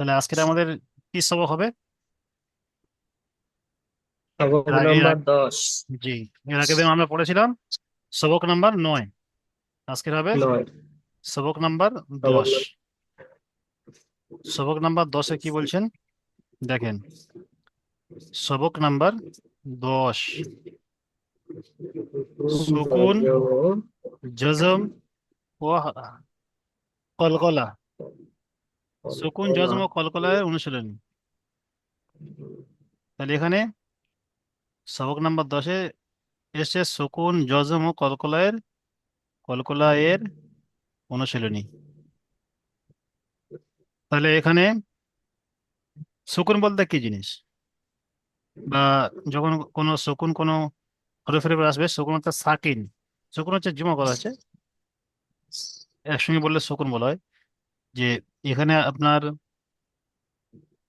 তাহলে আজকের আমাদের কি সবক হবে? সবক এর আগে এর নাম্বার আগে- 10। জি, এর আগের দিন আমরা পড়েছিলাম সবক নাম্বার 9। আজকের হবে 9। সবক নাম্বার সবক 10। সবক নাম্বার 10-এ কি বলছেন দেখেন। সবক নাম্বার 10, সুকুন, জজম ও কলকলা। সুকুন, জজম ও কলকলার অনুশীলনী। তাহলে এখানে সবক নাম্বার 10-এ এসে সুকুন, জজম ও কলকলা এর অনুশীলনী। তাহলে এখানে সুকুন বলতে কি জিনিস, বা যখন কোনো শকুন কোনো হরফের উপর আসবে, শকুন অর্থাৎ সাকিন। শকুন হচ্ছে জমা করা আছে, একসঙ্গে বললে শকুন বলা হয়। যে এখানে আপনার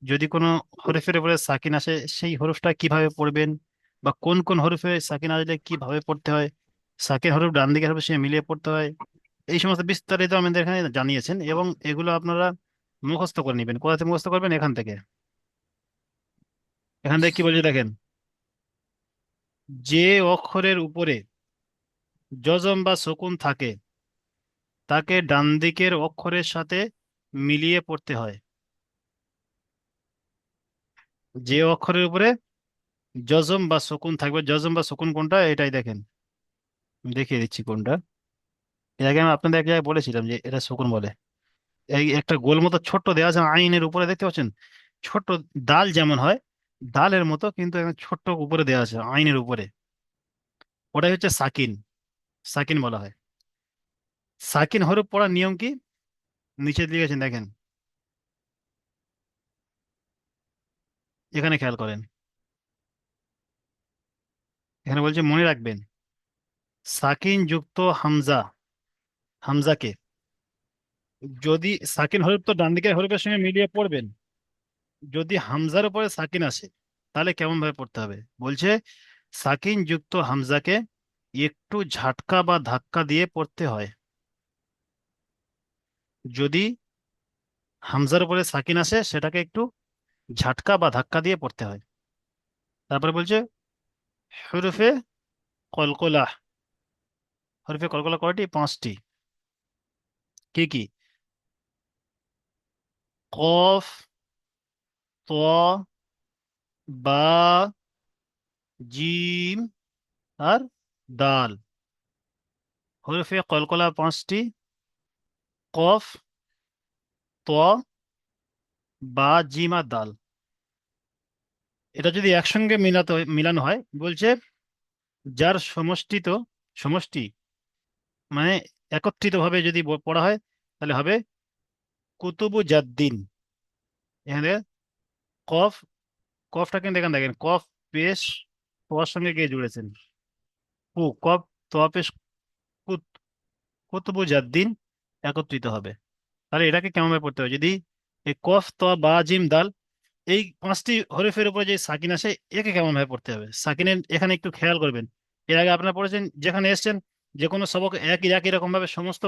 যদি কোনো হরফের উপরে সাকিন আসে, সেই হরফটা কিভাবে পড়বেন, বা কোন কোন হরফে সাকিন আসলে কিভাবে পড়তে হয়, সাকিন হরফ ডান দিকের হরফের সঙ্গে মিলিয়ে পড়তে হয়, এই সমস্ত বিস্তারিত আমাদের এখানে জানিয়েছেন। এবং এগুলো আপনারা মুখস্থ করে নেবেন। কোথা থেকে মুখস্থ করবেন? এখান থেকে। এখান থেকে কি বলছে দেখেন। যে অক্ষরের উপরে যজম বা সুকুন থাকে তাকে ডান দিকের অক্ষরের সাথে মিলিয়ে পড়তে হয়। যে অক্ষরের উপরে যজম বা সুকুন থাকবে, যজম বা সুকুন কোনটা এটাই দেখেন, আমি দেখিয়ে দিচ্ছি কোনটা। এর আগে আমি আপনাদের এক জায়গায় বলেছিলাম যে এটা সুকুন বলে। এই একটা গোল মতো ছোট্ট দেওয়া আছে আইনের উপরে, দেখতে পাচ্ছেন? ছোট্ট দাল যেমন হয়, দালের মতো কিন্তু একটা ছোট্ট উপরে দেওয়া আছে আইনের উপরে, ওটাই হচ্ছে সাকিন। সাকিন বলা হয়। সাকিন হরফ পড়ার নিয়ম কি নিচে লিখেছেন দেখেন, এখানে খেয়াল করেন। এখানে বলছে মনে রাখবেন, সাকিন যুক্ত হামজা, হামজাকে যদি সাকিন হরফ তো ডান দিকের হরফের সঙ্গে মিলিয়ে পড়বেন, যদি হামজার উপরে সাকিন আসে তাহলে কেমন ভাবে পড়তে হবে বলছে। সাকিন যুক্ত হামজাকে একটু ঝাটকা বা ধাক্কা দিয়ে পড়তে হয়। যদি হামজার উপরে সাকিন আসে সেটাকে একটু ঝাটকা বা ধাক্কা দিয়ে পড়তে হয়। তারপরে বলছে হরফে কলকলা। হরফে কলকলা কয়টি? 5টি। কি কি? কফ, ত, বা, জিম আর দাল। হরফে কলকলা 5টি: কফ, ত, বা, জিম আর দাল। এটা যদি একসঙ্গে মিলানো হয় বলছে, যার সমষ্টিত, সমষ্টি মানে একত্রিত ভাবে যদি পড়া হয় তাহলে হবে কুতুবু জাদ্দিন। এখানে কফ, কফটা কিন্তু এখানে দেখেন, কফ পেশ তোয়ার সঙ্গে গিয়ে জুড়েছেন। কফ তো পেশ কুত, কুতুবু জাদ্দিন একত্রিত হবে। তাহলে এটাকে কেমন ভাবে পড়তে হবে? যদি এই কফ তো বা জিম দাল, এই 5টি হরফের উপরে যে সাকিন আসে, একে কেমন ভাবে পড়তে হবে সাকিনের, এখানে একটু খেয়াল করবেন। এর আগে আপনারা পড়েছেন, যেখানে এসেছেন যে কোনো সবক একই একই রকম ভাবে সমস্ত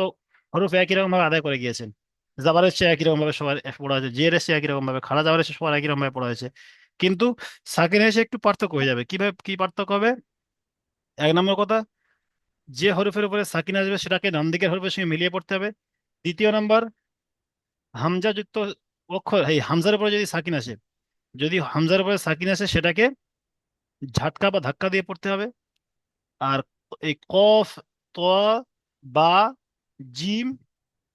হরফ একই রকম ভাবে আদায় করে গিয়েছেন। জাবার এসছে একই রকম ভাবে সবার পড়া হয়েছে, জের এসছে একই রকম ভাবে, খাড়া জাবার এসে সবার একই রকম ভাবে পড়া হয়েছে। কিন্তু সাকিন এসে একটু পার্থক্য হয়ে যাবে। কিভাবে কি পার্থক্য হবে? এক নম্বর কথা, যে হরফের উপরে সাকিন আসবে সেটাকে ডান দিকের হরফের সঙ্গে মিলিয়ে পড়তে হবে। দ্বিতীয় নাম্বার, হামজা যুক্ত অক্ষর, এই হামজার উপরে যদি সাকিন আসে, যদি হামজার উপরে সাকিন আসে সেটাকে ঝাটকা বা ধাক্কা দিয়ে পড়তে হবে। আর এই কফ, ত, বা, জিম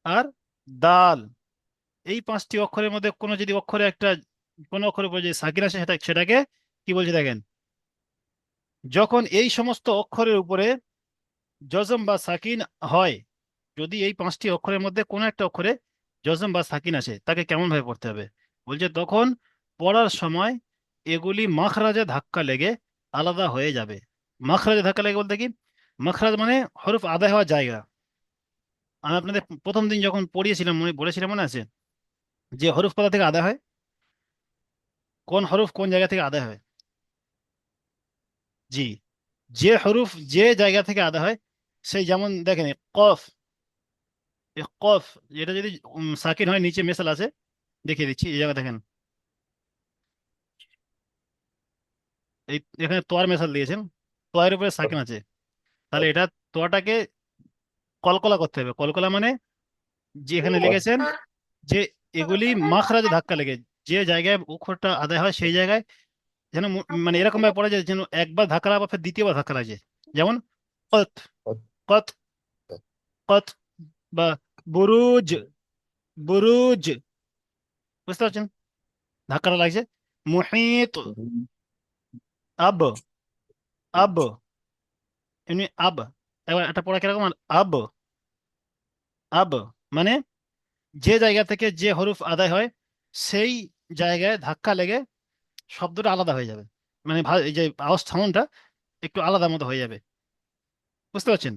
আর দাল, এই 5টি অক্ষরের মধ্যে কোনো যদি অক্ষরে একটা, কোনো অক্ষরের উপরে যদি সাকিন আসে সেটাকে কি বলছে দেখেন। যখন এই সমস্ত অক্ষরের উপরে জজম বা সাকিন হয়, যদি এই 5টি অক্ষরের মধ্যে কোনো একটা অক্ষরে জজম বা সাকিন আসে তাকে কেমন ভাবে পড়তে হবে বলছে। তখন পড়ার সময় এগুলি মাখরাজে ধাক্কা লেগে আলাদা হয়ে যাবে। মাখরাজে ধাক্কা লেগে বলতে কি? মাখরাজ মানে হরফ আদায় হওয়ার জায়গা। আমি আপনাদের প্রথম দিন যখন পড়িয়েছিলাম বলেছিলাম, মনে আছে? যে হরফ কোথা থেকে আদায় হয়, কোন হরফ কোন জায়গা থেকে আদায় হয়। জি, যে হরফ যে জায়গা থেকে আদায় হয়, সেই যেমন দেখেন কফ, কফ, এটা যদি সাকিন হয় নিচে মেসাল আছে, দেখিয়ে দিচ্ছি, এই জায়গা দেখেন, এই এখানে তোয়ার মেশাল দিয়েছেন, তোয়ার উপরে সাকিন আছে, তাহলে এটা তোয়াটাকে কলকলা করতে হবে। কলকলা মানে যে এখানে লিখেছেন যে এগুলি মাখরাজে ধাক্কা লেগে, যে জায়গায় অক্ষরটা আদায় হয় সেই জায়গায় যেন মানে এরকম ভাবে পড়ে যায় যেন একবার ধাক্কা লাগা ফের দ্বিতীয়বার ধাক্কা লাগছে। যেমন কত, কত, কত, বা বুরুজ, বুরুজ, বুঝতে পারছেন ধাক্কাটা লাগছে। মুহিত, আব, আব, এমনি আব, এবার একটা পড়া কিরকম, আব, আব মানে যে জায়গা থেকে যে হরফ আদায় হয় সেই জায়গায় ধাক্কা লেগে শব্দটা আলাদা হয়ে যাবে, মানে এই যে আওয়াজ সাউন্ডটা একটু আলাদা মতো হয়ে যাবে, বুঝতে পারছেন?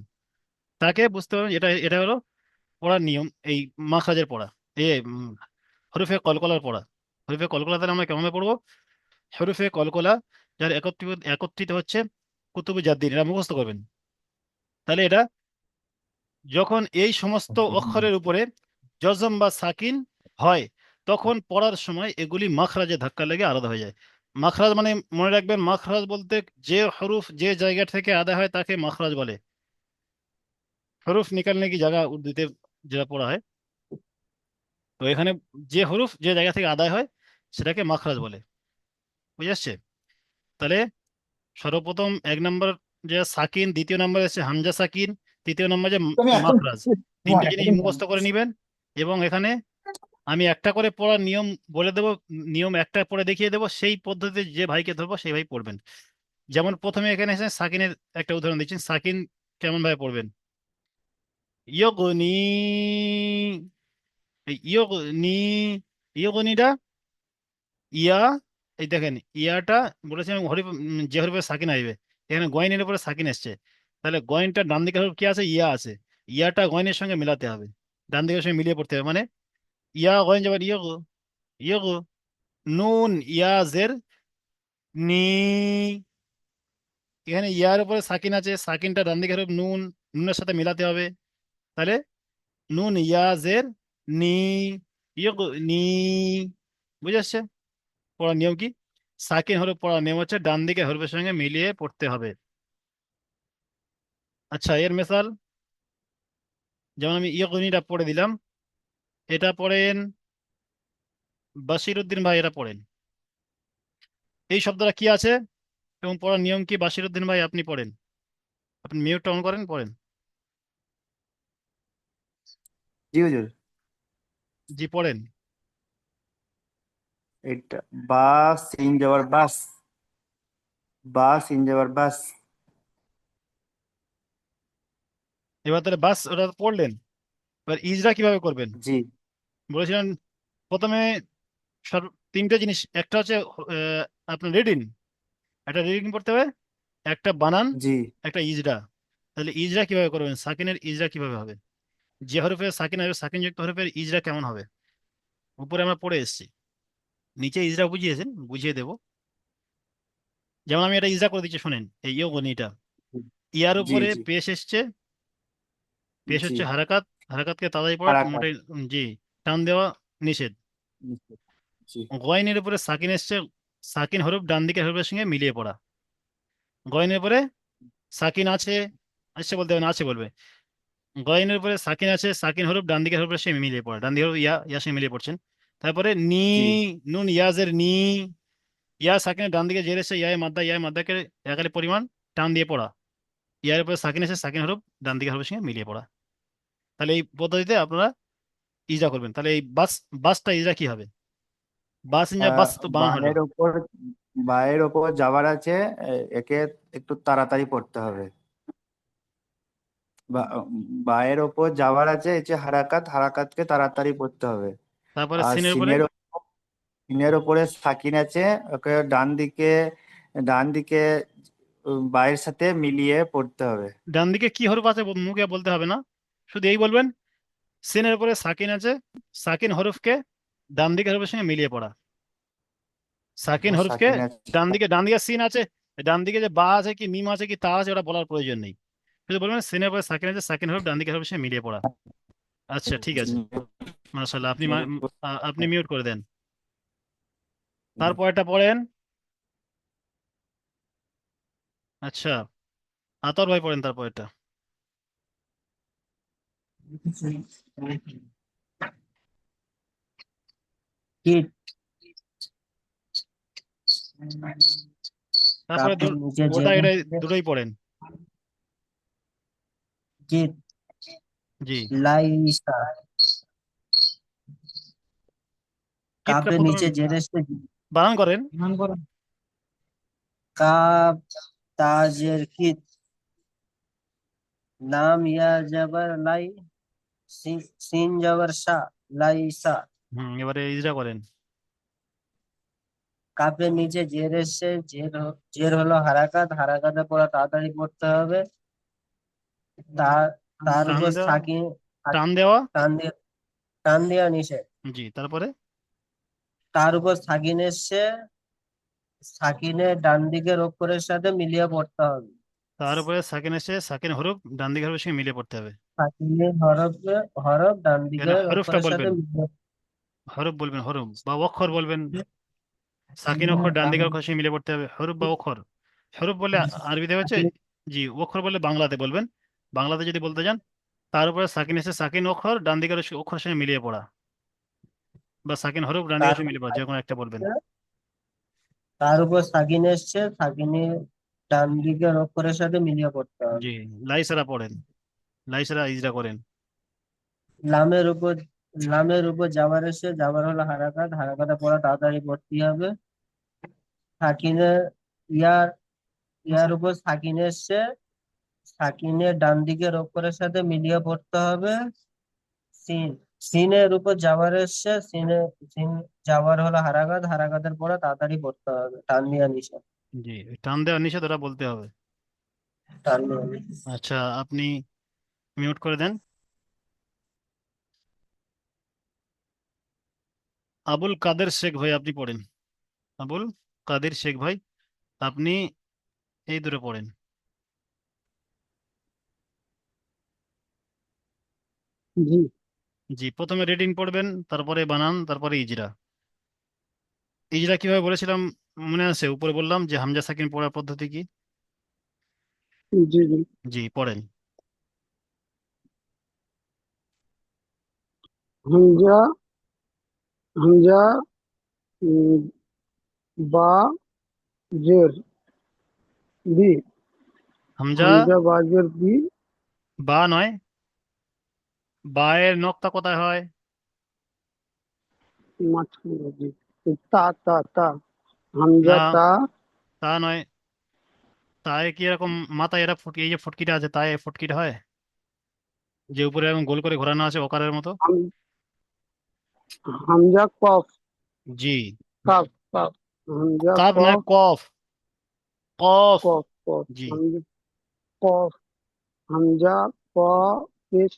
তাকে বুঝতে পারবেন এটা, এটা হলো পড়ার নিয়ম, এই মাখরাজের পড়া, এই হরফে কলকলার পড়া। হরফে কলকলা তাহলে আমরা কেমন পড়বো? হরফে কলকলা যার একত্রিত একত্রিত হচ্ছে কুতুবে জাদ্দিন, এটা মুখস্থ করবেন। তাহলে এটা যখন এই সমস্ত অক্ষরের উপরে জজম বা সাকিন হয় তখন পড়ার সময় এগুলি মাখরাজে ধাক্কা লেগে আলাদা হয়ে যায়। মাখরাজ মানে মনে রাখবেন, মাখরাজ বলতে যে হরফ যে জায়গা থেকে আদায় হয় তাকে মাখরাজ বলে। হরফ নিকালনে কি জায়গা উর্দুতে যেটা পড়া হয়, তো এখানে যে হরফ যে জায়গা থেকে আদায় হয় সেটাকে মাখরাজ বলে, বুঝে আসছে? তাহলে সর্বপ্রথম এক নম্বর যে সাকিন, দ্বিতীয় নম্বর হচ্ছে হামজা সাকিন, তৃতীয় নম্বর যে তুমি এখন মাখরাজ, তিনটে জিনিস মুখস্থ করে নিবেন। এবং এখানে আমি একটা করে পড়ার নিয়ম বলে দেবো, নিয়ম একটা পড়ে দেখিয়ে দেবো, সেই পদ্ধতিতে যে ভাইকে ধরবো সেই ভাই পড়বেন। যেমন প্রথমে এখানে এসে সাকিনের একটা উদাহরণ দিচ্ছেন, সাকিন কেমন ভাবে পড়বেন? ইয়গনি, এই ইয়গনি, ইয়গনিটা ইয়া, এই দেখেন ইয়াটা বলেছেন হরিফ, যে হরিফে সাকিন আসবে, এখানে গয়নের উপরে সাকিন এসছে, তাহলে গয়নটা ডান দিকে হরফ কি আছে, ইয়া আছে, ইয়াটা গয়নের সঙ্গে মিলাতে হবে, ডান দিকের সঙ্গে মিলিয়ে পড়তে হবে। মানে ইয়া গয়ন যাবেন ইয়গ, ইয়গ, নুন ইয়া জের নি, এখানে ইয়ার উপরে সাকিন আছে, সাকিনটা ডান দিকে হরফ নুন, নুনের সাথে মিলাতে হবে। তাহলে নুন ইয়া জের নি, ইয়গ নি, বুঝে আসছে পড়ার নিয়ম কি? সাকিন হরফ পড়ার নিয়ম হচ্ছে ডান দিকে হরফের সঙ্গে মিলিয়ে পড়তে হবে। আচ্ছা, এর মেসাল যেমন আমি ইয়গনিটা পড়ে দিলাম, এটা পড়েন বাশির উদ্দিন ভাই, এটা পড়েন, এই শব্দটা কি আছে এবং পড়ার নিয়ম কি? বাশির উদ্দিন ভাই আপনি পড়েন, আপনি মিউটটা অন করেন, পড়েন। জি হুজুর। জি পড়েন। এটা বা সিন যাওয়ার বাস, বা সিন যাওয়ার বাস। এবার তাহলে বাস ওটা তো পড়লেন, এবার ইজরা কিভাবে করবেন জি বলেছিলেন? প্রথমে তিনটে জিনিস, একটা হচ্ছে আহ, আপনার রিডিং, একটা রিডিং পড়তে হবে, একটা বানান, জি। একটা ইজরা। তাহলে ইজরা কিভাবে করবেন, সাকিনের ইজরা কিভাবে হবে? যে হরফে সাকিন হবে, সাকিন যুক্ত হরফের ইজরা কেমন হবে উপরে আমরা পড়ে এসেছি, নিচে ইজরা বুঝিয়েছেন, বুঝিয়ে দেবো। যেমন আমি এটা ইজরা করে দিচ্ছি, শোনেন এই ইয়োগনিটা, ইয়ার জি উপরে জি পেশ এসছে, পেশ জি। হচ্ছে হারাকাত, হারাকাতকে তাড়াতাড়ি পড়া হারাকাত। মোটে, জি, টান দেওয়া নিষেধ। জি গয়নের উপরে সাকিন এসছে, সাকিন হরফ ডান দিকের হরফের সঙ্গে মিলিয়ে পড়া। গয়নের উপরে সাকিন আছে, আসছে বলতে হবে না, আছে বলবে। গয়নের উপরে সাকিন আছে, সাকিন হরফ ডান দিকের হরফের সঙ্গে মিলিয়ে পড়া, ডান দিকের হরফ ইয়া, ইয়ার সঙ্গে মিলিয়ে পড়ছেন। তারপরে নি, জি। নুন ইয়াজের নি, ইয়া সাকিনের ডান দিকে জের এসে ইয়ায় মাদ্দা, ইয়ায় মাদ্দাকে একালি পরিমাণ টান দিয়ে পড়া। ইয়ার উপরে সাকিন এসে সাকিন হরফ ডান দিকের হরফের সঙ্গে মিলিয়ে পড়া। তাহলে এই পদ্ধতিতে আপনারা ইজরা করবেন। তাহলে এই বাস, বাসটা ইজরা কি হবে? বাস ইন যা, বাস তো বানান হলো। বায়ের ওপর, বায়ের ওপর যাওয়ার আছে, একে একটু তাড়াতাড়ি পড়তে হবে। বা বায়ের ওপর যাওয়ার আছে, এই যে হারাকাত, হারাকাতকে তাড়াতাড়ি পড়তে হবে। তারপরে আর সিনের উপরে, সিনের ওপরে সাকিন আছে, ওকে ডান দিকে, ডান দিকে বায়ের সাথে মিলিয়ে পড়তে হবে। ডান দিকে কি হরফ আছে মুখে বলতে হবে না, শুধু এই বলবেন সিনের উপরে সাকিন আছে, সাকিন হরফকে ডান দিকে হরফের সঙ্গে মিলিয়ে পড়া। সাকিন ও হরফকে সাকিন আছে। ডান দিকে, ডান দিকে সিন আছে, ডান দিকে যে বা আছে কি মিম আছে কি তা আছে ওটা বলার প্রয়োজন নেই, শুধু বলবেন সিনের উপরে সাকিন আছে, সাকিন হরফ ডান দিকে হরফের সঙ্গে মিলিয়ে পড়া। আচ্ছা ঠিক আছে, মাশাআল্লাহ। আপনি মিউট করে দেন। তারপরটা পড়েন। আচ্ছা, আতর ভাই পড়েন তারপরটা। কীট। তারপরে কাপের নিচে যে ওটা এটা রয়েছে দুটোই পড়েন। কীট। জি। লাইসা। কিতটা কাপের প্রথমে নিচে যে রয়েছে বানান করেন। কাপ তাজের কীট। লাম ইয়া জবর লাই। সিন জবর শা। লাইসা। এবারে ইজরা করেন। কাপের নিচে জের এসছে, জের হলো হারাকাত, হারাকাতে পড়া তাড়াতাড়ি পড়তে হবে। তার তার টান উপর দেওয়া, সাকিন। টান দেওয়া। টান দিয়ে, টান দেওয়া নিষেধ। জি, তারপরে তার উপর সাকিন এসছে, সাকিনের ডান দিকের অক্ষরের সাথে মিলিয়ে পড়তে হবে। তার উপরে সাকিন এসে সাকিন হরফ ডান দিকের হরফের সঙ্গে মিলিয়ে পড়তে হবে। সাকিনের হরফ ডান এখানে দিকের হরফটা অক্ষরের সাথে বলবেন, মিলিয়ে। হরফ বলবেন, হরফ বা অক্ষর বলবেন। সাকিন অক্ষর ডান দিকের অক্ষরের সঙ্গে মিলিয়ে পড়তে হবে, হরফ বা অক্ষর। হরফ বলে আরবিতে হচ্ছে, জি, অক্ষর বলে বাংলাতে বলবেন। বাংলাতে যদি বলতে যান, তার উপরে সাকিন এসে সাকিন অক্ষর ডান দিকের অক্ষরের সঙ্গে মিলিয়ে পড়া, বা সাকিন হরফ ডান দিকের তার সঙ্গে মিলিয়ে পড়া, যে কোনো একটা বলবেন। তার উপর সাকিন এসছে, সাকিনের ডান দিকের অক্ষরের সাথে মিলিয়ে পড়তে হবে। জি, লাইসারা পড়েন, লাইসারা ইজরা করেন। লামের উপর লামের উপর জাবার এসছে, জাবার হলো হারাকাত, হারাকাতে পড়া তাড়াতাড়ি পড়তে হবে। সাকিনের ইয়ার ইয়ার উপর সাকিন এসছে, সাকিনের ডান দিকের অক্ষরের সাথে মিলিয়ে পড়তে হবে। সিন। সিনের উপর জাবার এসছে, সিন জাবার হলো হারাকাত, হারাকাতের পড়া তাড়াতাড়ি পড়তে হবে। টান দিয়া নিষেধ। জি, টান দেওয়া নিষেধ, ওটা বলতে হবে। টান দিয়া নিষেধ। আচ্ছা, আপনি মিউট করে দেন। আবুল কাদের শেখ ভাই, আপনি পড়েন। আবুল কাদের শেখ ভাই, আপনি এই দুটো পড়েন। জি জি, প্রথমে রিডিং পড়বেন, তারপরে বানান, তারপরে ইজরা। ইজরা কিভাবে বলেছিলাম মনে আছে? উপরে বললাম যে হামজা সাকিন পড়ার পদ্ধতি কি। জি জি। জি, পড়েন। হামজা, হামজা, উম, বা, জের, বি। হামজা, হামজা বা জের বি। বা নয়, বা এর নক্তা কোথায় হয়? মাঝখানে জি। তা তা তা। হামজা না, তা। তা নয়। তাই কি এরকম মাথায় এরা ফুটকি, এই যে ফুটকিটা আছে, তাই ফুটকিটা হয়, যে উপরে এরকম গোল করে ঘোরানো আছে ওকারের মতো। হামজা কফ। জি। কাফ কাফ। হামজা কাব না, কফ। কফ। কফ। কফ কফ। জি। হামজা কফ। হামজা ক পেশ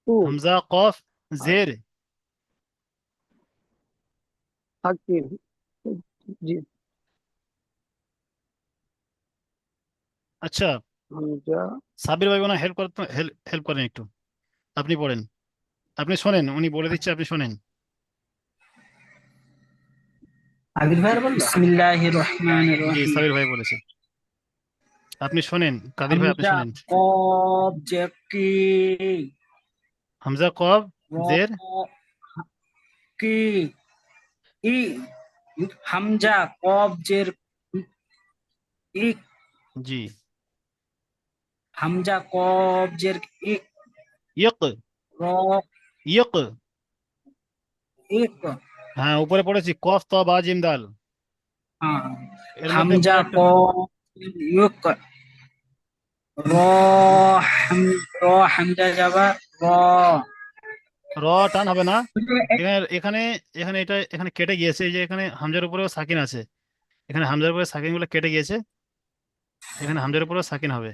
টু। হামজা কফ আর জের। সাকিন। জি। আচ্ছা, হামজা। সাবির ভাই হেল্প করতে, হেল্প করেন একটু। আপনি পড়েন, আপনি শোনেন, উনি বলে দিচ্ছে, আপনি শোনেন। বিসমিল্লাহির রহমানির জি, রহিম। সাবির ভাই বলেছে, আপনি শোনেন, কাদির ভাই আপনি হামজা শোনেন। কব যে কি। হামজা কফ র জের। কি। ই। হামজা কব জের ইক। জি। হামজা কব জের ইক। ইয়ক। র ইয়ক। ইক। হ্যাঁ, উপরে পড়েছি কফ ত বা জিম দাল। হ্যাঁ। এর মধ্যে হামজা কোনো একটা কব ইউক। র হাম র হামজা যাবা র। র টান হবে না। এখানে এখানে এখানে এটা এখানে কেটে গিয়েছে, এই যে এখানে হামজার উপরেও সাকিন আছে, এখানে হামজার উপরে সাকিন গুলো কেটে গিয়েছে, এখানে হামজার উপরেও সাকিন হবে।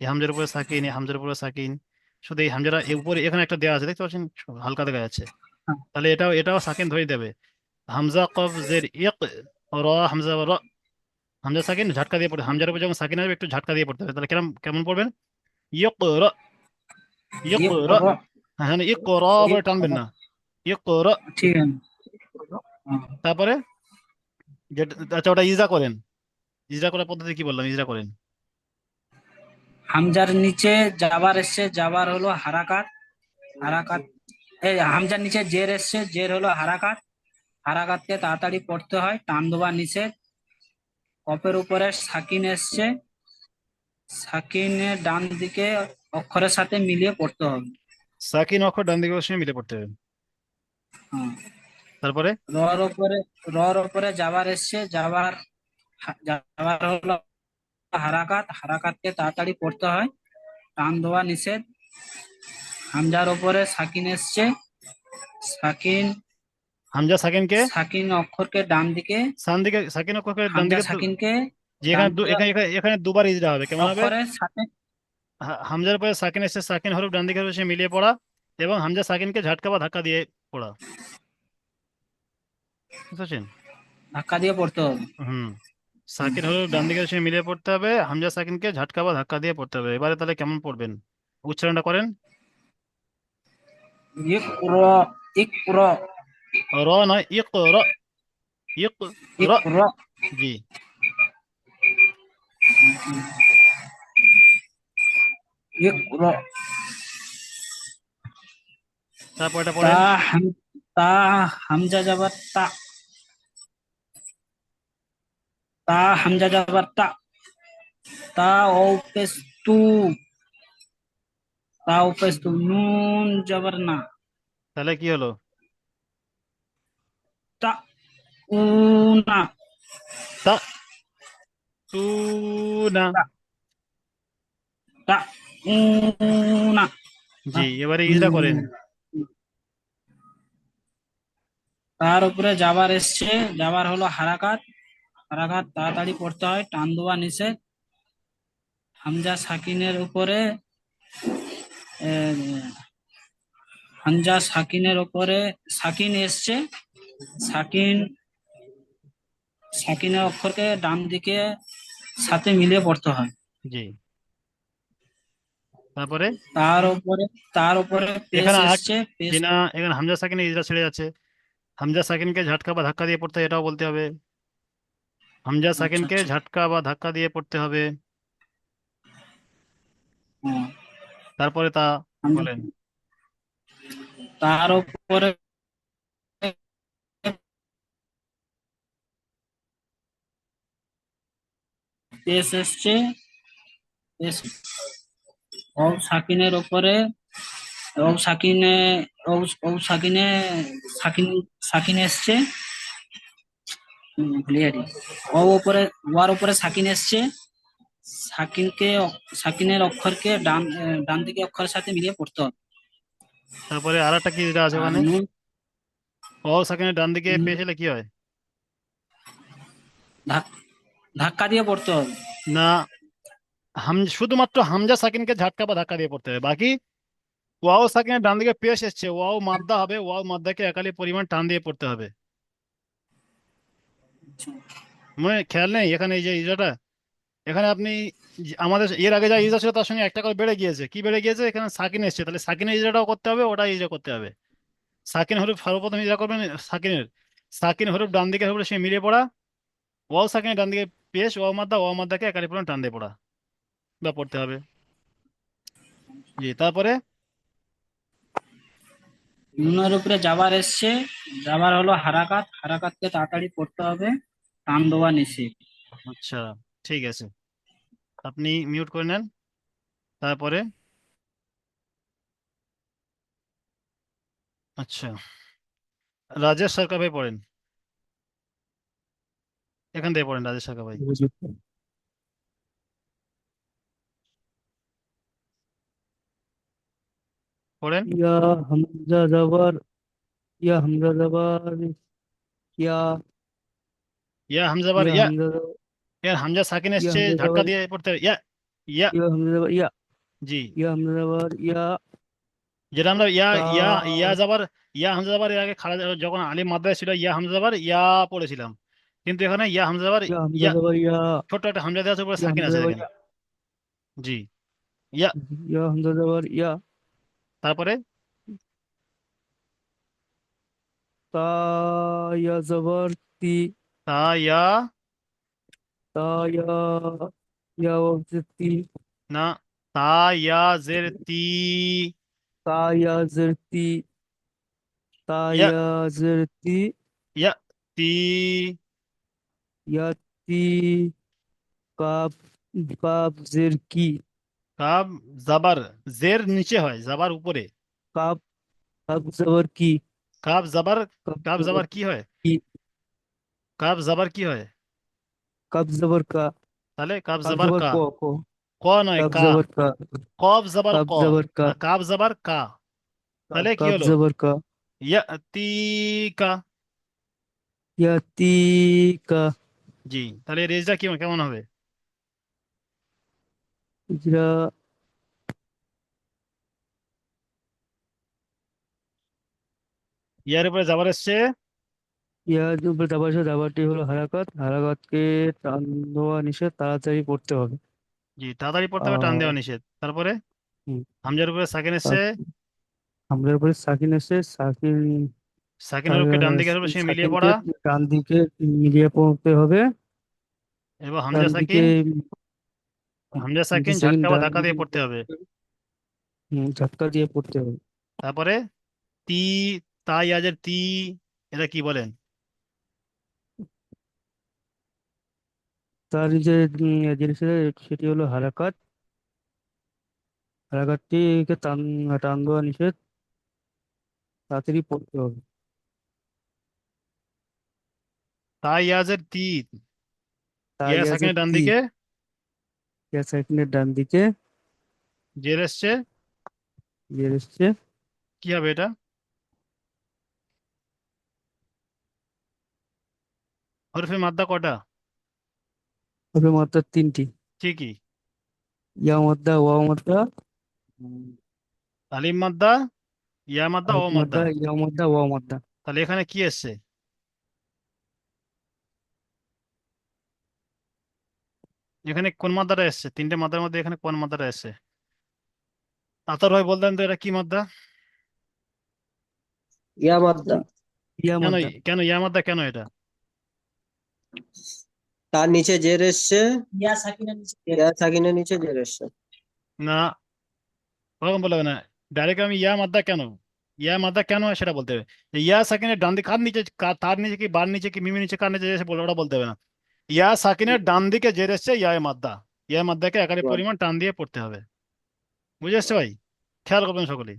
এই হামজার উপরে সাকিন, এই হামজার উপরে সাকিন। শুধু এই হামজাটা এর উপরে এখানে একটা দেওয়া আছে, দেখতে পাচ্ছেন, হালকা দেখা যাচ্ছে। তাহলে এটাও এটাও সাকিন ধরে দেবে। হামজা কফ জের ইক। র হামজা র। হামজা সাকিন ঝটকা দিয়ে পড়ে, হামজার উপর যখন সাকিন আসবে একটু ঝটকা দিয়ে পড়তে হবে। তাহলে কেমন কেমন পড়বেন? ইয়ক র। ইয়ক ইক র। র। হ্যাঁ হ্যাঁ, ইকর বলে টানবেন না, ইকর। ঠিক আছে। হ্যাঁ। তারপরে যেটা, আচ্ছা ওটা ইজরা করেন, ইজরা করার পদ্ধতি কি বললাম, ইজরা করেন। হামজার নিচে জাবার এসছে, জাবার হলো হারাকাত, হারাকাত এই হামজার নিচে জের এসছে, জের হলো হারাকাত, হারাকাতকে তাড়াতাড়ি পড়তে হয়, টান দেওয়া নিষেধ। কপের উপরে সাকিন এসছে, সাকিনের ডান দিকে অক্ষরের সাথে মিলিয়ে পড়তে হবে। সাকিন অক্ষর ডান দিকে বসে মিলে পড়তে হবে। হ্যাঁ। তারপরে রর উপরে, রর উপরে জাবার এসছে, জাবার, জাবার হলো হারাকাত, হারাকাতকে তাড়াতাড়ি পড়তে হয়, টান দেওয়া নিষেধ। হামজার উপরে সাকিন এসছে, সাকিন, হামজা সাকিনকে, সাকিন অক্ষরকে ডান দিকে, সান দিকে, সাকিন অক্ষরকে ডান হামজা দিকে সাকিনকে যে ডান এখানে দিকে এখানে এখানে এখানে দুবার ইজরা হবে, কেমন হবে? অক্ষরের সাথে। হামজার পরে সাকিন এসে সাকিন হরফ ডান দিকে বসে মিলিয়ে পড়া, এবং হামজা সাকিনকে ঝাটকা বা ধাক্কা দিয়ে পড়া, বুঝতে পারছেন? ধাক্কা দিয়ে পড়তে হবে। হুম, সাকিন হরফ ডান দিকে বসে মিলিয়ে পড়তে হবে, হামজা সাকিনকে ঝাটকা বা ধাক্কা দিয়ে পড়তে হবে। এবারে তাহলে কেমন পড়বেন, উচ্চারণটা করেন। ইকরা, ইকরা, র নয়, ইকর, ইকর। ইকরা। জি, ইকরা। তারপর এটা তা পড়েন। তা হামজা যাবার তা, তা হামজা যাবার তা, তা ও পেশ তু, তা ও পেশ তু, নুন যাবার না, তাহলে কি হলো? তা উ না, তা তু না। তা, তা উ না। জি, এবারে ইজরা করেন। তার উপরে জাবার এসছে, জাবার হলো হারাকাত, হারাকাত তাড়াতাড়ি পড়তে হয়, টান দেওয়া নিষেধ। হামজা সাকিনের উপরে হামজা সাকিনের উপরে সাকিন এসছে, সাকিন, সাকিনের অক্ষরকে ডান দিকে সাথে মিলিয়ে পড়তে হয়। জি, তারপরে তার উপরে, তার উপরে পেশ এখানে আর এসছে, পেশ। জি না, এখানে হামজা সাকিনে ইজরা ছেড়ে যাচ্ছে। হামজা সাকিনকে ঝাটকা বা ধাক্কা দিয়ে পড়তে হয়, এটাও বলতে হবে। হামজা আচ্ছা সাকিনকে আচ্ছা। ঝাটকা বা ধাক্কা দিয়ে পড়তে হবে। হ্যাঁ। তারপরে তা হামজা- বলেন। তার উপরে পেশ এসছে, পেশ। ও সাকিনের উপরে, ও সাকিনে, ও ও সাকিনে, সাকিন, সাকিন এসছে, ক্লিয়ারই। ও উপরে, ওয়ার উপরে সাকিন এসছে, সাকিনকে, সাকিনের অক্ষরকে ডান, ডান দিকে অক্ষরের সাথে মিলিয়ে পড়তে হবে। তারপরে আর একটা কি ইজরা আছে আর ওখানে, নুন, ও সাকিনের ডান দিকে পেশ এলে কি হয়? ধাক্কা দিয়ে পড়তে হবে। না, শুধুমাত্র হামজা সাকিনকে ঝাটকা বা ধাক্কা দিয়ে পড়তে হবে, বাকি ওয়াও সাকিনের ডান দিকে পেশ এসছে, ওয়াও মাদ্দা হবে, ওয়াও মাদ্দাকে একালি পরিমাণ টান দিয়ে পড়তে হবে। মনে খেয়াল নেই এখানে এই যে ইজরাটা, এখানে আপনি আমাদের এর আগে যা ইজরা ছিল তার সঙ্গে একটা করে বেড়ে গিয়েছে, কি বেড়ে গিয়েছে, এখানে সাকিন এসছে, তাহলে সাকিনের ইজরাটাও করতে হবে, ওটা ইজরা করতে হবে। সাকিন হরফ সর্বপ্রথম ইজরা করবেন সাকিনের, সাকিন হরফ ডান দিকে হরফ সে মিলিয়ে পড়া, ওয়াও সাকিনের ডান দিকে পেশ, ওয়াও মাদ্দাকে একালি পরিমাণ টান দিয়ে পড়া বা পড়তে হবে। জি, তারপরে নুনের উপরে জাবার এসছে, জাবার হলো হারাকাত, হারাকাতকে তাড়াতাড়ি পড়তে হবে, টান দেওয়া নিষেধ। আচ্ছা, ঠিক আছে, আপনি মিউট করে নেন। তারপরে আচ্ছা, রাজেশ সরকার ভাই পড়েন, এখান থেকে পড়েন রাজেশ সরকার ভাই, পড়েন। या हमजा जबर या हमजा जबर या ইয়া হামজা বার या ইয়া, हमजा जबर এর হামজা সাকিন या এসছে, हमजा ঝটকা जबर দিয়ে পড়তে হবে, ইয়া, ইয়া। या हमजा जबर জি, या हमजा जबर या যেটা আমরা ইয়া, ता ইয়া, ইয়া যাবার, ইয়া হামজা যাবার এর আগে খাড়া যখন আলিফ মাদ্রায় ছিল ইয়া হামজা যাবার ইয়া পড়েছিলাম, কিন্তু এখানে ইয়া হামজা যাবার या हमजा ইয়া, जबर ছোট্ট একটা হামজা দেওয়া আছে, উপরে या সাকিন हमजा আছে जबर দেখেন। জি, ইয়া। या हमजा जबर या তারপরে তা ইয়া জবর তি, তা ইয়া, তা ইয়া, ইয়া হচ্ছে তি, না, তা ইয়া জের তি, তা ইয়া জের তি, তা ইয়া, ইয়া জের তি, ইয়া তি, ইয়া তি, কাপ, কাপ জের কি, কাব জাবার, জের নিচে হয়, জাবার উপরে। কাপ, কাপ জবর কি, কাব জাবার, কাপ কাব জবর জাবার কি হয়? কি, কাব জাবার কি হয়? কাপ জবর কা, তাহলে কাব কাপ জাবার জবর কা, ক, ক, ক নয় কাপ কা। জবর কা, কব জাবার কাপ ক, জবর কা, আর কাব জাবার কা। তাহলে কি কাপ হলো? জবর কা, ইয়াতিকা। ইয়া তি কা, জি, তাহলে রেজটা কি কেমন হবে? ইজরা, ইয়ার উপরে জাবার এসছে। ইয়ার উপরে দাবার আছে, দাবারটি হলো হারাকাত, হারাকাতকে টান দেওয়া নিষেধ, তাড়াতাড়ি পড়তে হবে। জি, তাড়াতাড়ি পড়তে হবে, টান আর দেওয়া নিষেধ। তারপরে হুম, হামজার উপরে সাকিন এসছে। তার হামলার উপরে সাকিন এসে, সাকিন, সাকিনের রূপকে ডান দিকে হবে, সে মিলিয়ে সাকিনকে পড়া। ডান দিকে মিলিয়ে পড়তে হবে। এবং ডান হামজা দিকে, সাকিন, হামজা হামজা সাকিন সাকিন ঝটকা বা ডান ধাক্কা দিকে দিয়ে পড়তে হবে। ঝটকা দিয়ে পড়তে হবে। তারপরে তি, তা ইয়াজের তি, এটা কি বলেন? তার যে জিনিস আছে, সেটি হলো হারাকাত, হারাকাতটিকে টান, টান দেওয়া নিষেধ, তাড়াতাড়ি পড়তে হবে। তা ইয়াজের তি, তাই ইয়া আছে সাকিনের ডান তি, দিকে ইয়া সাকিনের ডান দিকে জের এসছে। ইয়ে এসছে। কি হবে এটা? হরফে মাদ্দা কটা? হবে মাত্রা তিনটি, ঠিকই। ইয়া মাদ্দা, ওয়াও মাদ্দা, আলিম মাদ্দা, ইয়া মাদ্দা, ও আলিফ মাদ্দা। মাদ্দা, ইয়া মাদ্দা, ওয়াও মাদ্দা। তাহলে এখানে কি এসছে? এখানে কোন মাদ্দাটা এসছে? তিনটে মাদ্দার মধ্যে এখানে কোন মাদ্দাটা এসছে? আতর ভাই বলতেন তো এটা কি মাদ্দা? ইয়া মাদ্দা। ইয়া কেন? মাদ্দা, কেন ইয়া মাদ্দা কেন এটা? তার নিচে জের এসছে, ইয়া সাকিনের নিচে জের এসছে। না, ওরকম বলতে হবে না। ডাইরেক্ট আমি ইয়া মাদ্দা কেন, ইয়া মাদ্দা কেন হয় সেটা বলতে হবে। যে ইয়া সাকিনের ডান দিকে কার নিচে, তার নিচে কি, বার নিচে কি, মিমি নিচে, কার নিচে এসে বলে, ওটা বলতে হবে না। ইয়া সাকিনের ডান দিকে জের এসছে, ইয়া মাদ্দা, ইয়া মাদ্দাকে একারি পরিমাণ টান দিয়ে পড়তে হবে। বুঝে এসছে ভাই? খেয়াল করবেন সকলেই।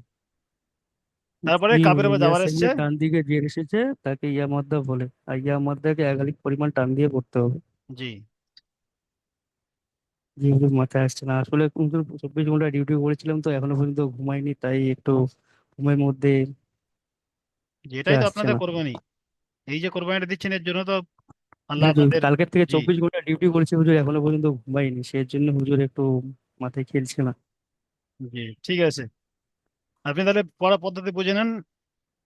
তারপরে জি কাবের হুজুর, উপর ইয়া যাবার এসছে। সাকিনের ডান দিকে জের এসেছে, তাকে ইয়া মাদ্দা বলে, আর ইয়া মাদ্দাকে একাধিক পরিমাণ টান দিয়ে পড়তে হবে। জি, জি হুজুর, মাথায় আসছে না আসলে, হুজুর 24 ঘন্টা ডিউটি করেছিলাম তো এখনো পর্যন্ত ঘুমাইনি, তাই একটু ঘুমের মধ্যে যেটাই তো আসছে আপনাদের না। কোরবানি, এই যে কোরবানিটা দিচ্ছেন এর জন্য তো জি আল্লাহ হুজুর, আপনাদের। কালকের থেকে জি, 24 ঘন্টা ডিউটি করেছি হুজুর, এখনো পর্যন্ত ঘুমাইনি, সেই জন্য হুজুর একটু মাথায় খেলছে না। জি, ঠিক আছে। আপনি তাহলে পড়া পদ্ধতি বুঝে নেন,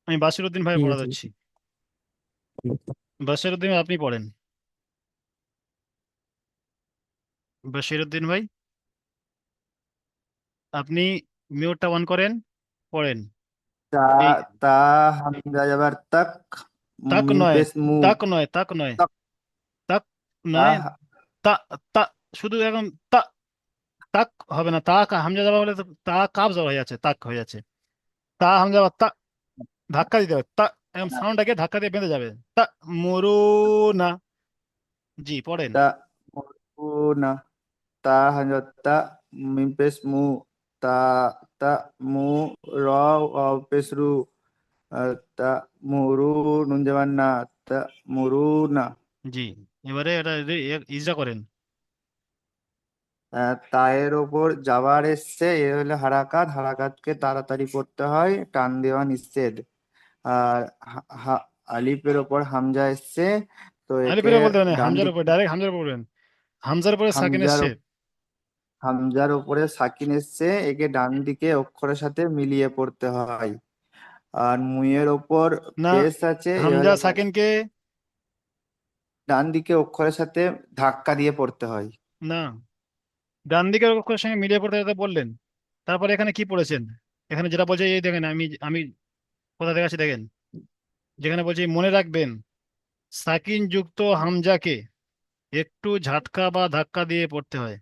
আমি বাসির উদ্দিন ভাই ঠিক পড়া আছে দিচ্ছি। হুজুর, ঠিক আছে। বাসির উদ্দিন আপনি পড়েন। বাসির উদ্দিন ভাই, আপনি মিউটটা অন করেন, পড়েন। তা, এই তা হামজা যাবার তাক, তাক মিম নয়, পেশ মু, তাক নয়, তাক নয়, তাক, তাক তা, নয়, তা, তা, শুধু এখন তা, তাক হবে না, তা হামজা যাবা বলে তো তা কাব যাওয়া হয়ে যাচ্ছে, তাক হয়ে যাচ্ছে। তা হামজা বা তা, ধাক্কা দিতে হবে, তা, এখন সাউন্ডটাকে ধাক্কা দিয়ে বেঁধে যাবে। তা মরু না। জি, পড়েন। তা, মু না, তা হামজা তা, মিম পেশ মু, তা, তা মু, র, ওয়াও পেশ রু, তা মুরু, নুন জবান না, তা মুরু না। জি, এবারে এটা ইজরা করেন। তায়ের ওপর যাবার এসছে, এ হলো হারাকাত, হারাকাতকে তাড়াতাড়ি করতে হয়, টান দেওয়া নিষেধ। আর আলিফের ওপর হামজা এসছে, তো একে আলিফের বলতে হবে না, ডান হামজার উপরে, দিকে, ডাইরেক্ট হামজার উপর বলবেন। হামজার উপরে সাকিন হামজার এসছে। হামজার ওপরে সাকিন এসছে, একে ডান দিকে অক্ষরের সাথে মিলিয়ে পড়তে হয়। আর মুয়ের ওপর না, পেশ আছে, এ হামজা হলো সাকিনকে, ডান দিকে অক্ষরের সাথে ধাক্কা দিয়ে পড়তে হয়। না, ডান দিকের অক্ষরের সঙ্গে মিলিয়ে পড়তে যেতে বললেন। তারপরে এখানে কি পড়েছেন? এখানে যেটা বলছে এই দেখেন, আমি কোথা থেকে আছি দেখেন। যেখানে বলছি মনে রাখবেন সাকিন যুক্ত হামজাকে একটু ঝাটকা বা ধাক্কা দিয়ে পড়তে হয়।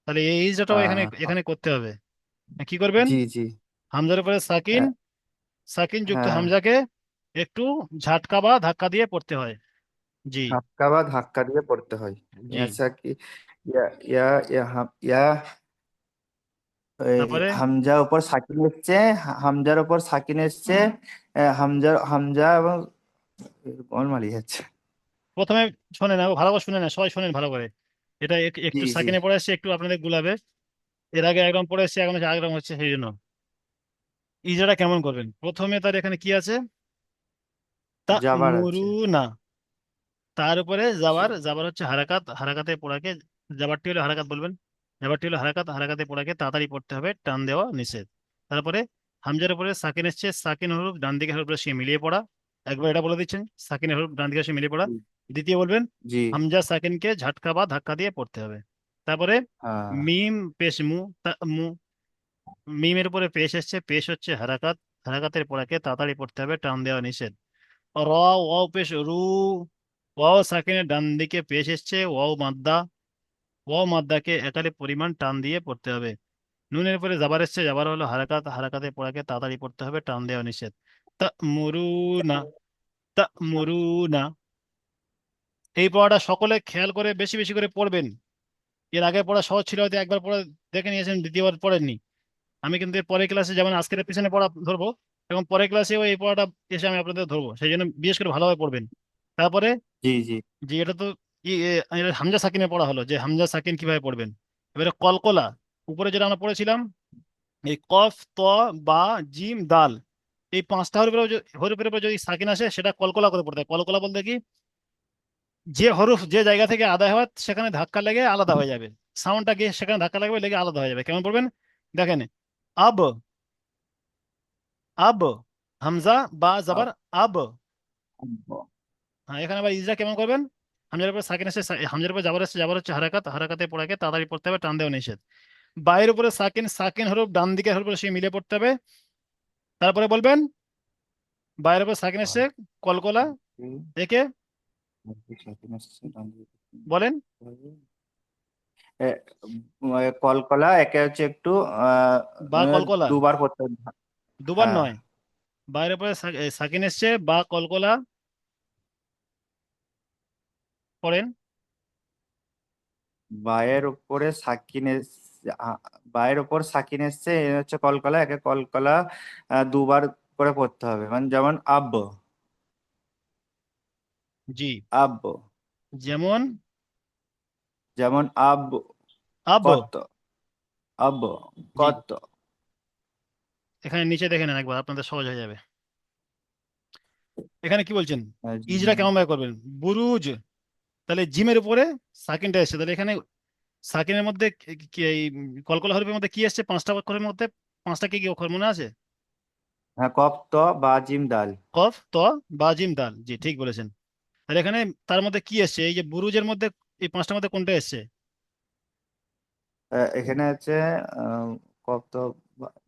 তাহলে এই ইজরাটাও এখানে হ্যাঁ, এখানে করতে হবে। কি করবেন? জি জি। হামজার উপরে সাকিন, হ্যাঁ সাকিন যুক্ত হ্যাঁ, হামজাকে একটু ঝাটকা বা ধাক্কা দিয়ে পড়তে হয়। জি। ধাক্কা বা ধাক্কা দিয়ে পড়তে হয়। জি। আচ্ছা কি, ইয়া ইয়া ইয়া ইয়া এই তারপরে হামজা উপর সাকিন এসছে, হামজার উপর সাকিন এসছে, হামজা হামজা এবং কোন মালিক যাচ্ছে। প্রথমে শোনেন, ভালো করে শুনে না, সবাই শোনেন ভালো করে। এটা জি একটু জি। সাকিনে পড়ে আসছে, একটু আপনাদের গুলাবে। এর আগে একদম পড়ে এসছে, এখন হচ্ছে আরেকরকম হচ্ছে, সেই জন্য ইজারা কেমন করবেন? প্রথমে তার এখানে কি আছে? তা যাবার আছে। মুরু না, তার উপরে যাবার, যাবার হচ্ছে হারাকাত, হারাকাতে পড়াকে, যাবারটি হলো হারাকাত বলবেন, যাবারটি হলো হারাকাত, হারাকাতে পড়াকে তাড়াতাড়ি পড়তে হবে, টান দেওয়া নিষেধ। তারপরে হামজার উপরে সাকিন এসছে, সাকিন হরফ ডান দিকে হরফ সে মিলিয়ে পড়া। একবার এটা বলে দিচ্ছেন, সাকিনের হরফ ডান দিকে সে মিলিয়ে পড়া। দ্বিতীয় বলবেন জি। হামজা সাকিনকে ঝাটকা বা ধাক্কা দিয়ে পড়তে হবে। তারপরে হ্যাঁ। মিম পেশ মু, মু, মিমের উপরে পেশ এসছে, পেশ হচ্ছে হারাকাত, হারাকাতের পড়াকে তাড়াতাড়ি পড়তে হবে, টান দেওয়া নিষেধ। র, ওয়াও পেশ রু, ওয়াও সাকিনের ডান দিকে পেশ এসছে, ওয়াও মাদ্দা, ওয়াও মাদ্দাকে একালি পরিমাণ টান দিয়ে পড়তে হবে। নুনের উপরে জাবার এসছে, জাবার হলো হারাকাত, হারাকাতে পড়াকে তাড়াতাড়ি পড়তে হবে, টান দেওয়া নিষেধ। তা মুরু না, তা মুরু না। এই পড়াটা সকলে খেয়াল করে বেশি বেশি করে পড়বেন। এর আগে পড়া সহজ ছিল, হয়তো একবার পড়া দেখে নিয়েছেন, দ্বিতীয়বার পড়েননি। আমি কিন্তু এর পরের ক্লাসে, যেমন আজকের পিছনে পড়া ধরবো, এবং পরের ক্লাসেও এই পড়াটা এসে আমি আপনাদের ধরবো, সেই জন্য বিশেষ করে ভালোভাবে পড়বেন। তারপরে জি জি। জি, এটা তো এটা হামজা সাকিনে পড়া হলো, যে হামজা সাকিন কিভাবে পড়বেন। এবারে কলকলা, উপরে যেটা আমরা পড়েছিলাম, এই কফ, ত, বা, জিম, দাল, এই পাঁচটা হরফের উপরে যদি সাকিন আসে, সেটা কলকলা করে পড়তে হয়। কলকলা বলতে কি, যে হরফ যে জায়গা থেকে আদায় হয় সেখানে ধাক্কা লেগে আলাদা হয়ে যাবে, সাউন্ডটা গিয়ে সেখানে ধাক্কা লাগবে, লেগে আলাদা হয়ে যাবে। কেমন পড়বেন? দেখেন, আব, আব, হামজা বা জবর, আব। হ্যাঁ, এখানে আবার ইজরা কেমন করবেন? হামজার উপর সাকিন এসে, হামজার উপর জাবার এসে, জাবার হচ্ছে হারাকাত, হারাকাতে পড়াকে তাড়াতাড়ি পড়তে হবে, টান দেওয়া নিষেধ। বায়ের উপরে সাকিন, সাকিন হরফ ডান দিকের হরফ সে মিলে পড়তে হবে। তারপরে বলবেন বায়ের উপর সাকিন এসে, কলকলা, একে বলেন। এ, কলকলা একে হচ্ছে একটু বা কলকলা, দুবার করতে হবে। দুবার হ্যাঁ, নয়। বায়ের উপরে সাকিন এসছে, বা কলকলা, পড়েন। বায়ের উপরে সাকিন বায়ের উপর সাকিন এসছে, এ হচ্ছে কলকলা, একে কলকলা দুবার করে পড়তে হবে, মানে যেমন আব, জি। আব, যেমন যেমন আব, আব। কত, আব, জি, কত। এখানে নিচে দেখে নেন একবার, আপনাদের সহজ হয়ে যাবে। এখানে কি বলছেন? আহ, ইজরা কেমন ভাবে করবেন? বুরুজ, তাহলে জিমের উপরে সাকিনটা এসছে, তাহলে এখানে সাকিনের মধ্যে এই কলকলা হরফের মধ্যে কি এসছে? পাঁচটা অক্ষরের মধ্যে, পাঁচটা কি কি অক্ষর মনে আছে? হ্যাঁ, কফ ত বা জিম দাল। কফ, ত, বা, জিম, দাল। জি, ঠিক বলেছেন। তাহলে এখানে তার মধ্যে কি এসছে? এই যে বুরুজের মধ্যে, এই পাঁচটার মধ্যে কোনটা এসছে? এখানে আছে কফ ত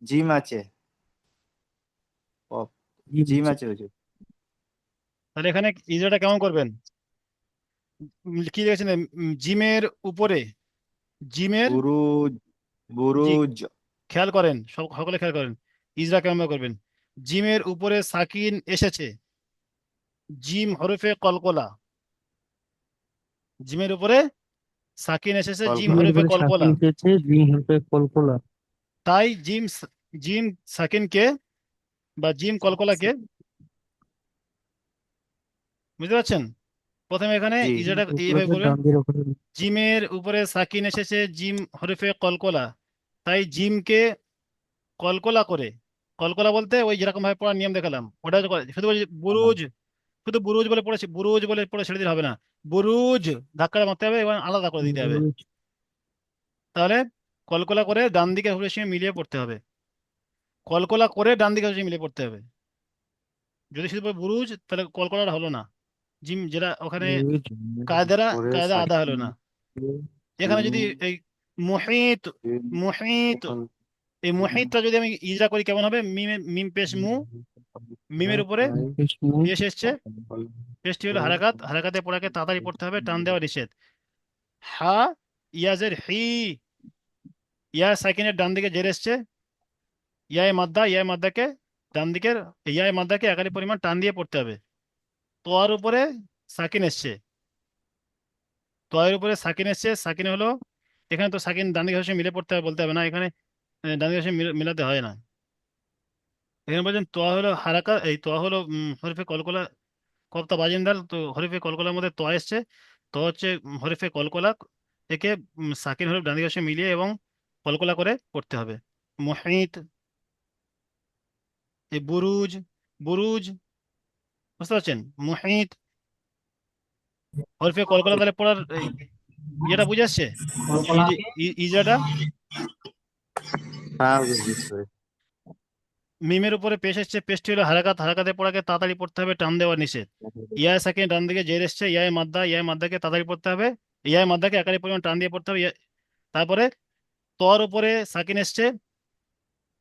জিম আছে, কফ জি জিম বলছি। আছে হুজুর। তাহলে এখানে ইজরাটা কেমন করবেন? কি দেখেছেন? জিমের উপরে, জিমের, বুরুজ, জি, বুরুজ। খেয়াল করেন, সকলে খেয়াল করেন। ইজরা কেমন ভাবে করবেন? জিমের উপরে সাকিন এসেছে, জিম হরফে কলকলা, জিমের উপরে সাকিন এসেছে, জিম কলকলা। জিমের হরফে উপরে কলকলা। সাকিন এসেছে, জিম হরফে কলকলা। তাই জিম সাকিনকে বা জিম কলকলাকে, বুঝতে পারছেন? প্রথমে এখানে জি। ইজাটা এইভাবে উপরে করবেন, ডান দিকে ওখানে জিমের উপরে সাকিন এসেছে, জিম হরফে কলকলা, তাই জিমকে কলকলা করে, কলকলা বলতে ওই যেরকম ভাবে পড়ার নিয়ম দেখালাম ওটা শুধু বলছি বুরুজ, শুধু বুরুজ বলে পড়েছি, বুরুজ বলে পড়ে ছেড়ে দিলে হবে না, বুরুজ ধাক্কাটা মারতে হবে এবং আলাদা করে দিতে হবে। বুরুজ। তাহলে কলকলা করে ডান দিকে হরফের সঙ্গে মিলিয়ে পড়তে হবে, কলকলা করে ডান দিকে হরফের সঙ্গে মিলিয়ে পড়তে হবে। যদি শুধু বলে বুরুজ, তাহলে কলকলাটা হলো না, জিম যেটা ওখানে বুরুজ পরে কায়দা আদা হলো সাকিন, না। এখানে জিম, যদি এই মুহিত, জিম, মুহিত, কল, এই মুহিতটা যদি আমি ইজরা করি কেমন হবে? মিম, মিম পেশ মু, মিমের উপরে বিষ্ণু পেশ এসছে, পেশটি হলো হারাকাত, হারাকাতে পড়াকে তাড়াতাড়ি পড়তে হবে, টান দেওয়া নিষেধ। হা, ইয়াজের হি, ইয়া সাকিনের ডান দিকে জের এসছে, ইয়ায় মাদ্দাকে ডান দিকের, ইয়ায় মাদ্দাকে একালি পরিমাণ টান দিয়ে পড়তে হবে। তোয়ার উপরে সাকিন এসছে, তোয়ের উপরে সাকিন এসছে, সাকিন হলো, এখানে তো সাকিন ডান দিকে মিলে পড়তে হবে বলতে হবে না, এখানে ডান দিকে মিলাতে হয় না। এখানে বলছেন তোয়া হলো হারাকা, এই তোয়া হলো হরফে কলকলা, কপ্তা বাজিন্দাল, তো হরফে কলকলার মধ্যে তোয়া এসছে, তো হচ্ছে হরফে কলকলা, একে সাকিন হরফ ডান দিকে মিলিয়ে এবং কলকলা করে পড়তে হবে। মুহিত, এই বুরুজ, বুরুজ, বুঝতে পারছেন? মুহিত হরফে কলকলা তাহলে পড়ার এই ইয়েটা বুঝে আসছে, কলকলাকে ইজাটা। হ্যাঁ হুজুর, বুঝতে পেরেছি। মিমের উপরে পেশ এসছে, পেশটি হলো হারাকাত, হারাকাতে পড়াকে তাড়াতাড়ি পড়তে হবে, টান দেওয়া নিষেধ। ইয়া সাকিন ডান দিকে জের এসছে, ইয়ায় মাদ্দাকে তাড়াতাড়ি পড়তে হবে, ইয়ায় মাদ্দাকে একালি পরিমাণ টান দিয়ে পড়তে হবে। তারপরে তোর উপরে সাকিন এসছে,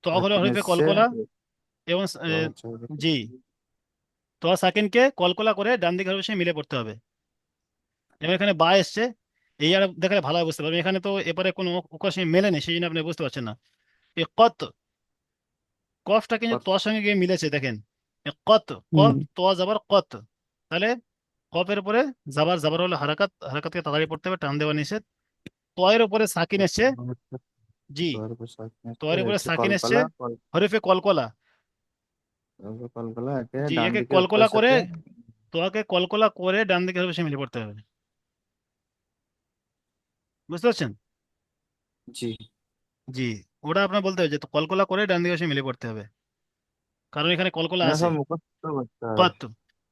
তো হলো সাকিন হরফে এসছে, কলকলা এবং তো হচ্ছে জি, তো সাকিনকে কলকলা করে ডান দিকে হরফের সঙ্গে মিলে পড়তে হবে। এবং এখানে বা এসছে, এই আর দেখালে ভালো বুঝতে পারবেন, এখানে তো এবারে কোনো ওকার সঙ্গে মেলে নেই, সেই জন্য আপনি বুঝতে পারছেন না। এই কত, কফটা কিন্তু তোর সঙ্গে গিয়ে মিলেছে দেখেন, এ কত, কফ তো যাবার কত, তাহলে কফের উপরে জাবার, জাবার হলো হারাকাত, হারাকাতকে তাড়াতাড়ি পড়তে হবে, টান দেওয়া নিষেধ। তয়ের উপরে সাকিন এসছে, জি, তোর উপর সাকিন এসছে, তয়ের উপরে হচ্ছে সাকিন এসছে, কলকলা, হরফে কলকলা, কলকলা একে জি, ডান একে দিকে কলকলা অক্ষরের করে, সাথে। তোয়াকে কলকলা করে ডান দিকে হরফে সে মিলে পড়তে হবে, বুঝতে পারছেন? জি, জি, ওটা আপনার বলতে হবে যে তো কলকলা করে ডান দিকে সে মিলে পড়তে হবে, কারণ এখানে কলকলা মানে আছে। সব মুখস্থ করতে হবে। কত,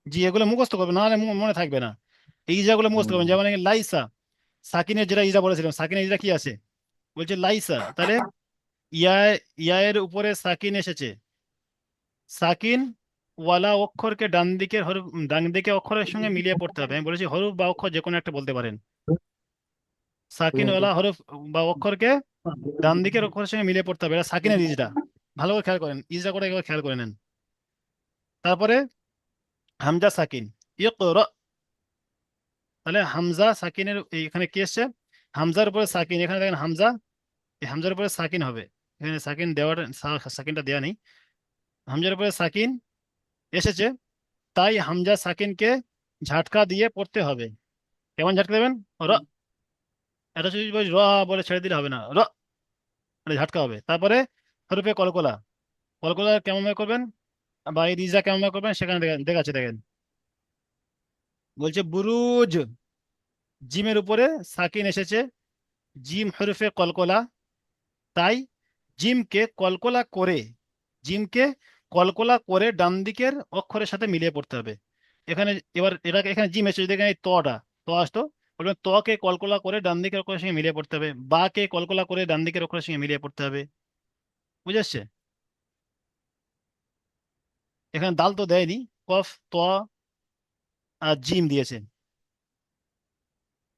জি, এগুলো মুখস্থ করবে, নাহলে মনে থাকবে না। এই ইজাগুলো মুখস্থ হুম, করবেন, যেমন এখানে লাইসা, সাকিনের যেটা ইজা বলেছিলাম, সাকিনের ইজা কি আছে, বলছে লাইসা, তাহলে ইয়া, ইয়ের উপরে সাকিন এসেছে, সাকিন ওয়ালা অক্ষরকে ডান দিকের হরফ, ডান দিকে অক্ষরের সঙ্গে মিলিয়ে পড়তে হবে। আমি বলেছি হরফ বা অক্ষর যে কোনো একটা বলতে পারেন, ঠিক সাকিন আছে। ওয়ালা হরফ বা অক্ষরকে ডান দিকের অক্ষরের সঙ্গে মিলিয়ে পড়তে হবে, এটা সাকিনের ইজরা, ভালো করে খেয়াল করেন, ইজরা করে একবার খেয়াল করে নেন। তারপরে হামজা সাকিন, ইকরা, তাহলে হামজা সাকিনের এখানে কি এসছে, হামজার উপরে সাকিন, এখানে দেখেন হামজা, এই হামজার উপরে সাকিন হবে, এখানে সাকিন দেওয়াটা, সাকিনটা দেওয়া নেই, হামজার উপরে সাকিন এসেছে, তাই হামজা সাকিনকে ঝাটকা দিয়ে পড়তে হবে। কেমন ঝাটকা দেবেন, র, এটা যদি বলি র বলে ছেড়ে দিলে হবে না, র মানে ঝাটকা হবে। তারপরে হরফে কলকলা, কলকলা কেমন ভাবে করবেন বা এই রিজা কেমন ভাবে করবেন সেখানে দেখাচ্ছে দেখেন, বলছে বুরুজ, জিমের উপরে সাকিন এসেছে, জিম হরফে কলকলা, তাই জিমকে কলকলা করে, জিমকে কলকলা করে ডান দিকের অক্ষরের সাথে মিলিয়ে পড়তে হবে। এখানে এবার এটাকে, এখানে জিম এসেছে, যদি এখানে এই তটা, তো আসতো, বলবেন তকে কলকলা করে ডান দিকের অক্ষরের সঙ্গে মিলিয়ে পড়তে হবে, বা কে কলকলা করে ডান দিকের অক্ষরের সঙ্গে মিলিয়ে পড়তে হবে, বুঝে আসছে? এখানে দাল তো দেয়নি, কফ ত আর জিম দিয়েছেন,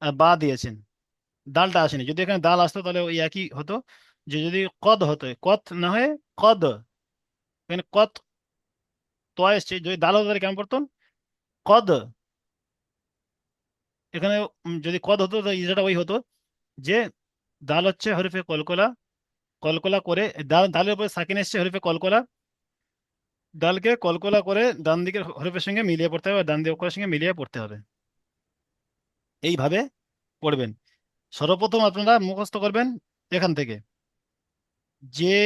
আর বা দিয়েছেন, দালটা আসেনি, যদি এখানে দাল আসতো তাহলে ওই একই হতো, যে যদি কদ হতো, কত না হয়ে কদ, এখানে কত তো এসছে, যদি দাল হতো তাহলে কেমন পড়তো, কদ, এখানে যদি কদ হতো তো ইজাটা ওই হতো, যে দাল হচ্ছে হরফে কলকলা, কলকলা করে, দালের উপরে সাকিন এসছে হরফে কলকলা, দালকে কলকলা করে ডান দিকের হরফের সঙ্গে মিলিয়ে পড়তে হবে, ডান দিকের অক্ষরের সঙ্গে মিলিয়ে পড়তে হবে, এইভাবে পড়বেন। সর্বপ্রথম আপনারা মুখস্থ করবেন এখান থেকে, যে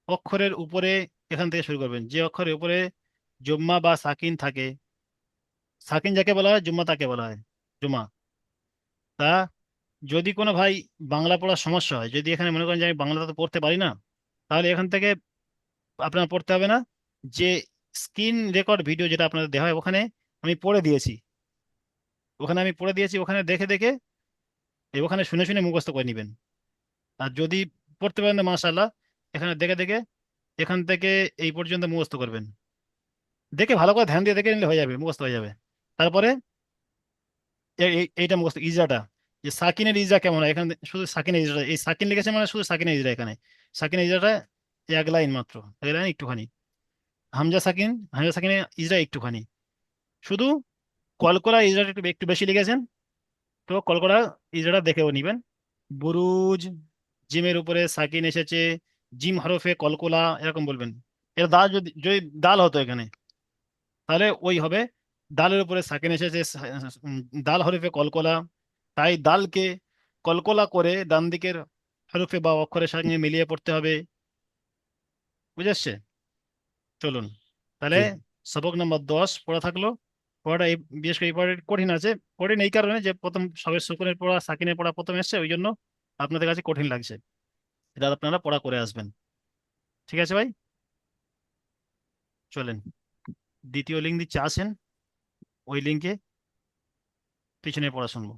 অক্ষরের উপরে, এখান থেকে শুরু করবেন, যে অক্ষরের উপরে জুম্মা বা সাকিন থাকে, সাকিন যাকে বলা হয় জুম্মা তাকে বলা হয় জুমা। তা যদি কোনো ভাই বাংলা পড়ার সমস্যা হয়, যদি এখানে মনে করেন যে আমি বাংলা তো পড়তে পারি না, তাহলে এখান থেকে আপনার পড়তে হবে না, যে স্ক্রিন রেকর্ড ভিডিও যেটা আপনাদের দেওয়া হয় ওখানে আমি পড়ে দিয়েছি, ওখানে আমি পড়ে দিয়েছি, ওখানে দেখে দেখে ওখানে শুনে শুনে মুখস্থ করে নেবেন। আর যদি পড়তে পারেন না মাশাআল্লাহ, এখানে দেখে দেখে এখান থেকে এই পর্যন্ত মুখস্থ করবেন, দেখে ভালো করে ধ্যান দিয়ে দেখে নিলে হয়ে যাবে, মুখস্থ হয়ে যাবে। তারপরে এইটা মুখস্থ ইজরাটা, যে সাকিনের ইজরা কেমন হয়, এখানে শুধু সাকিনের ইজরা, এই সাকিন লিখেছে মানে শুধু সাকিনের ইজরা, এখানে সাকিনের ইজরাটা এক লাইন মাত্র, এক লাইন একটুখানি। হামজা সাকিন, হামজা সাকিনের ইজরা একটুখানি, শুধু কলকলা ইজরাটা একটু একটু বেশি লিখেছেন, তো কলকলা ইজরাটা দেখেও নিবেন। বুরুজ, জিমের উপরে সাকিন এসেছে, জিম হরফে কলকলা, এরকম বলবেন। এটা দাল, যদি যদি দাল হতো এখানে, তাহলে ওই হবে, দালের উপরে সাকিন এসেছে, দাল হরফে কলকলা, তাই দালকে কলকলা করে ডান দিকের হরফে বা অক্ষরের সঙ্গে মিলিয়ে পড়তে হবে। বুঝে আসছে? চলুন তাহলে জি। সবক নম্বর 10 পড়া থাকলো। পড়াটা বিশেষ করে এই পড়াটা কঠিন আছে। কঠিন এই কারণে যে প্রথম সবের সুকুনের পড়া, সাকিনের পড়া প্রথম এসছে, ওই জন্য আপনাদের কাছে কঠিন লাগছে। এটা আপনারা পড়া করে আসবেন। ঠিক আছে ভাই, চলেন দ্বিতীয় লিঙ্ক দিচ্ছে, আসেন ওই লিঙ্কে পিছনে পড়া শুনবো।